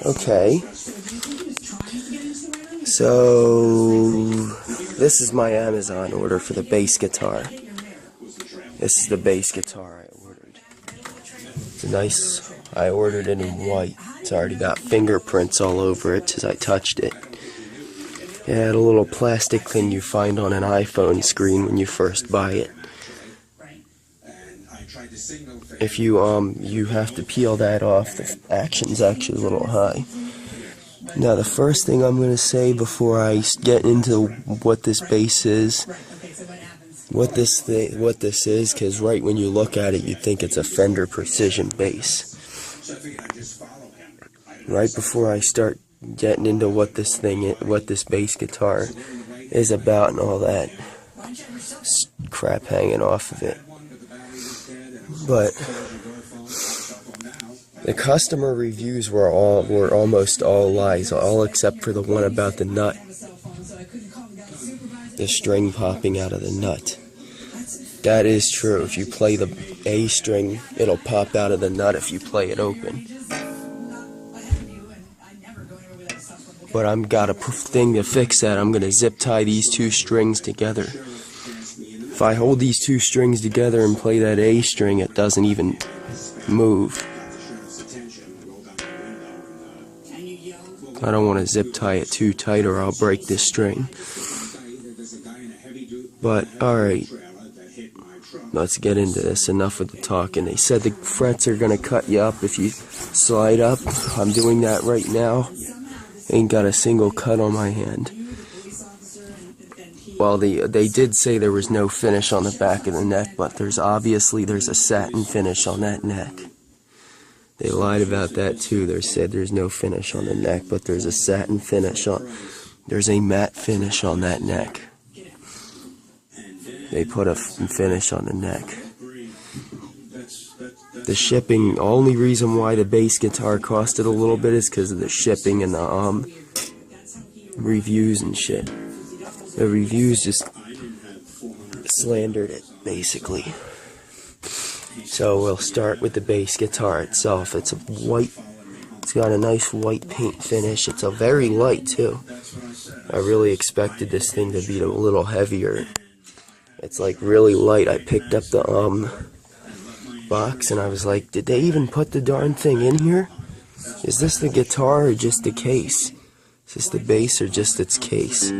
Okay. So, this is my Amazon order for the bass guitar. This is the bass guitar I ordered. It's a nice, I ordered it in white. It's already got fingerprints all over it as I touched it. It had a little plastic thing you find on an iPhone screen when you first buy it. If you have to peel that off. The action's actually a little high. Now the first thing I'm going to say before I get into what this bass is, what this is, because right when you look at it you think it's a Fender Precision bass. Right before I start getting into what this bass guitar is about and all that crap hanging off of it. But the customer reviews were almost all lies, all except for the one about the nut. The string popping out of the nut. That is true. If you play the A string, it'll pop out of the nut if you play it open. But I've got a thing to fix that. I'm going to zip tie these two strings together. If I hold these two strings together and play that A string, it doesn't even move. I don't want to zip tie it too tight or I'll break this string. But, alright. Let's get into this. Enough with the talking. They said the frets are going to cut you up if you slide up. I'm doing that right now. Ain't got a single cut on my hand. Well, they did say there was no finish on the back of the neck, but there's a satin finish on that neck. They lied about that too. They said there's no finish on the neck, but there's a satin finish there's a matte finish on that neck. They put a finish on the neck. The shipping, only reason why the bass guitar costed a little bit is because of the shipping and the reviews and shit. The reviews just slandered it, basically. So we'll start with the bass guitar itself. It's a white, it's got a nice white paint finish. It's a very light too. I really expected this thing to be a little heavier. It's like really light. I picked up the box and I was like, did they even put the darn thing in here? Is this the guitar or just the case? Is this the bass or just its case?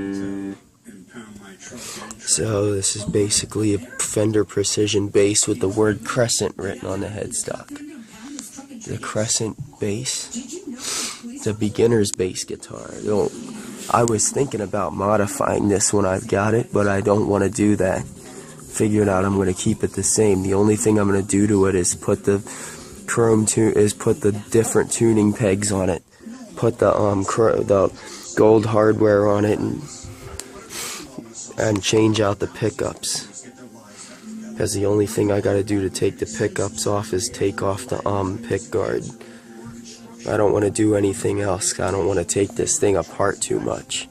So this is basically a Fender Precision bass with the word Crescent written on the headstock. The Crescent bass. It's a beginner's bass guitar. I was thinking about modifying this when I've got it, but I don't want to do that. Figured out I'm going to keep it the same. The only thing I'm going to do to it is put the different tuning pegs on it. Put the gold hardware on it and change out the pickups. Because the only thing I gotta do to take the pickups off is take off the pick guard. I don't want to do anything else. I don't want to take this thing apart too much.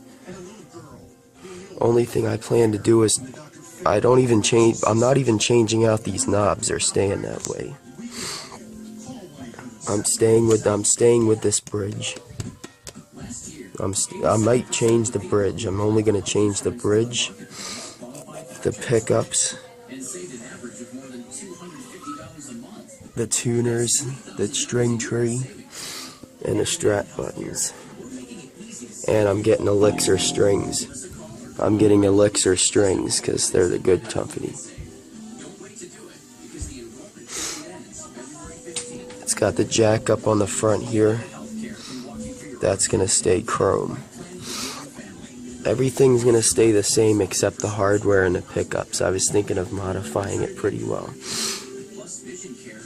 Only thing I plan to do is I'm not even changing out these knobs. They're staying that way. I'm staying with this bridge. I might change the bridge. I'm only going to change the bridge, the pickups, the tuners, the string tree, and the strat buttons. And I'm getting Elixir strings. I'm getting Elixir strings because they're the good company. It's got the jack up on the front here. That's going to stay chrome. Everything's going to stay the same except the hardware and the pickups. I was thinking of modifying it pretty well.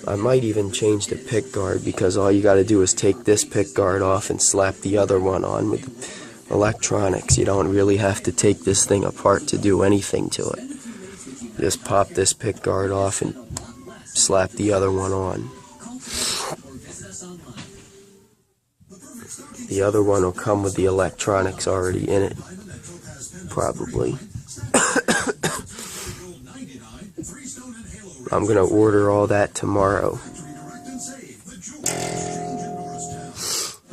I might even change the pick guard because all you got to do is take this pick guard off and slap the other one on with electronics. You don't really have to take this thing apart to do anything to it. Just pop this pick guard off and slap the other one on. The other one will come with the electronics already in it, probably. I'm going to order all that tomorrow.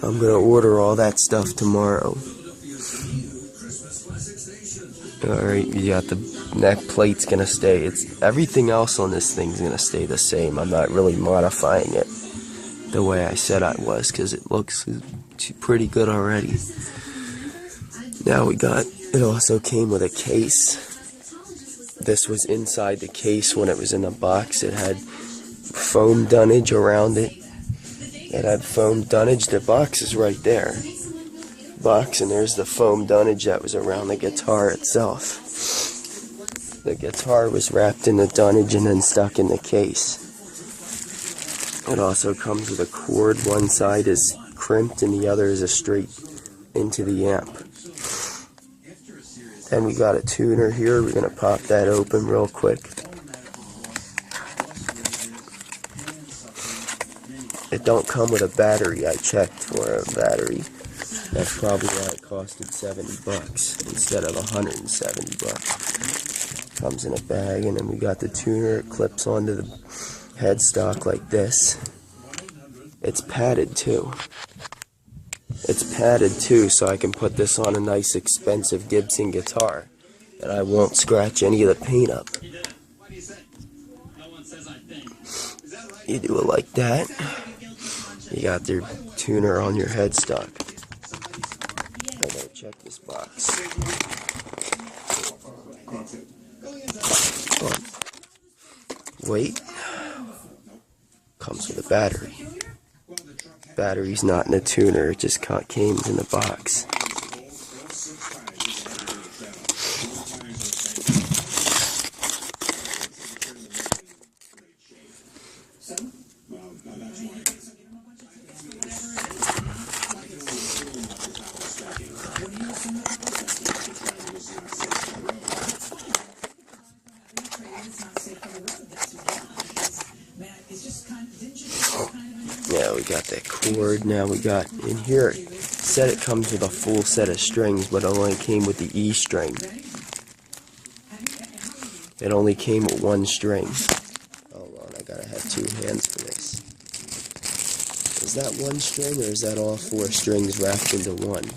I'm gonna order all that stuff tomorrow. Alright, you got the neck plate's gonna stay. It's everything else on this thing's gonna stay the same. I'm not really modifying it the way I said I was, because it looks pretty good already. Now it also came with a case. This was inside the case when it was in the box. It had foam dunnage around it. It had foam dunnage. The box is right there. Box, and there's the foam dunnage that was around the guitar itself. The guitar was wrapped in the dunnage and then stuck in the case. It also comes with a cord. One side is crimped and the other is a straight into the amp. Then we got a tuner here. We're going to pop that open real quick. It don't come with a battery. I checked for a battery. That's probably why it costed $70 instead of $170. Comes in a bag, and then we got the tuner. It clips onto the headstock like this. It's padded too. It's padded too, so I can put this on a nice expensive Gibson guitar, and I won't scratch any of the paint up. You do it like that. You got your tuner on your headstock. I gotta check this box. Wait. Comes with a battery. Battery's not in the tuner, it just came in the box. Yeah, we got that cord. Now we got in here. It said it comes with a full set of strings, but it only came with the E string. It only came with one string. Hold on, I gotta have two hands for this. Is that one string, or is that all four strings wrapped into one?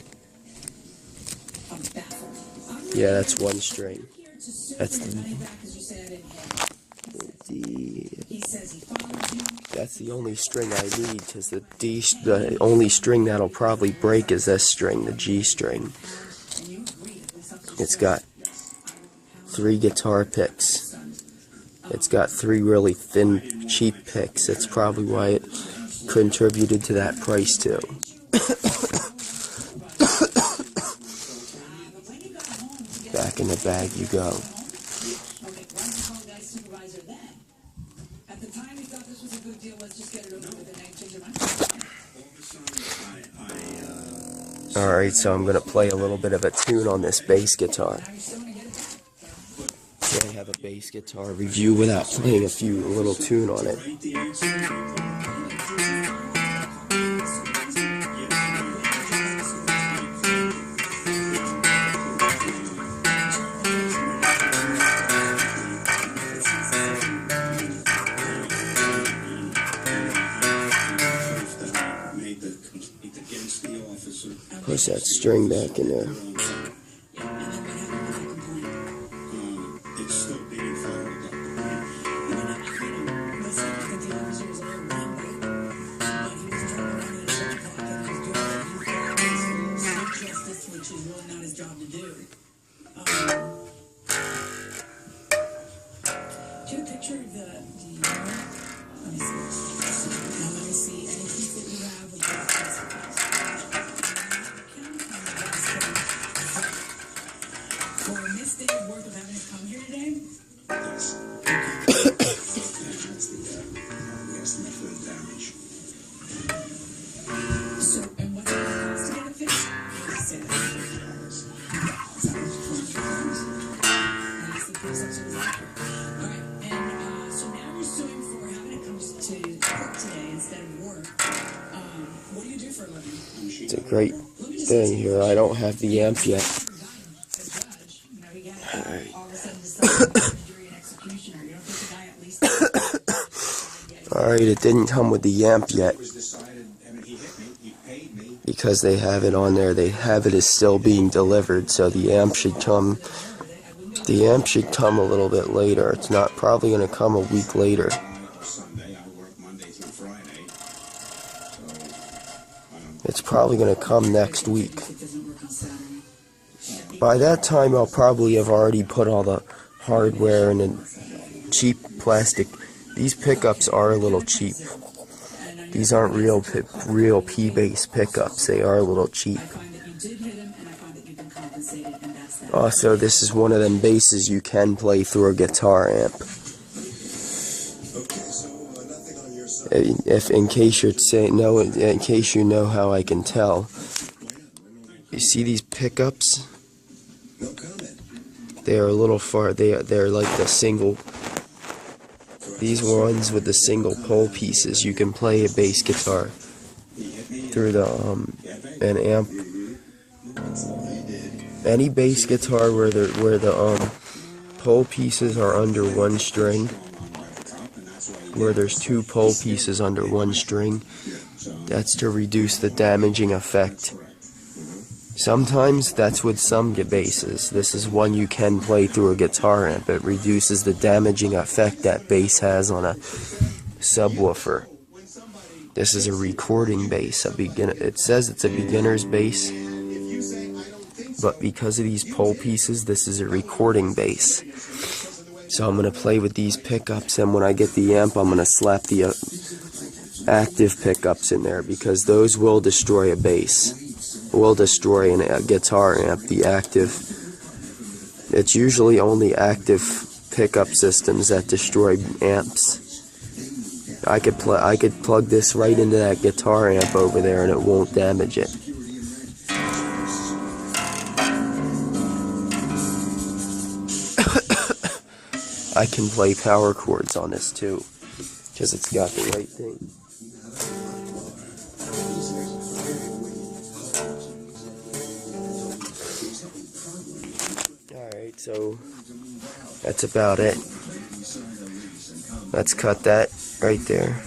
Yeah, that's one string. That's that's the only string I need, because the only string that'll probably break is this string, the G string. It's got 3 guitar picks. It's got 3 really thin, cheap picks. That's probably why it contributed to that price too. Back in the bag you go. Alright, so I'm going to play a little bit of a tune on this bass guitar. Can't have a bass guitar review without playing a little tune on it. Push that string back in there. It's a great thing here. I don't have the amp yet. Alright. Alright, it didn't come with the amp yet. because they have it on there. They have it as still being delivered, so the amp should come. The amp should come a little bit later. It's not probably going to come a week later. It's probably going to come next week. By that time, I'll probably have already put all the hardware in a cheap plastic. These pickups are a little cheap. These aren't real P-bass pickups. They are a little cheap. Also, this is one of them basses you can play through a guitar amp. If in case you're saying no, in case you know how I can tell. You see these pickups? They are a little far. They're like the single. These ones with the single pole pieces. You can play a bass guitar through the an amp. Any bass guitar where the pole pieces are under one string, where there's two pole pieces under one string, that's to reduce the damaging effect. Sometimes that's with some basses. This is one you can play through a guitar amp. It reduces the damaging effect that bass has on a subwoofer. This is a recording bass. It says it's a beginner's bass, but because of these pole pieces, this is a recording bass. So I'm going to play with these pickups, and when I get the amp, I'm going to slap the active pickups in there, because those will destroy a bass. Will destroy a guitar amp, the active. It's usually only active pickup systems that destroy amps. I could plug this right into that guitar amp over there and it won't damage it. I can play power chords on this too, because it's got the right thing. Alright, so that's about it. Let's cut that right there.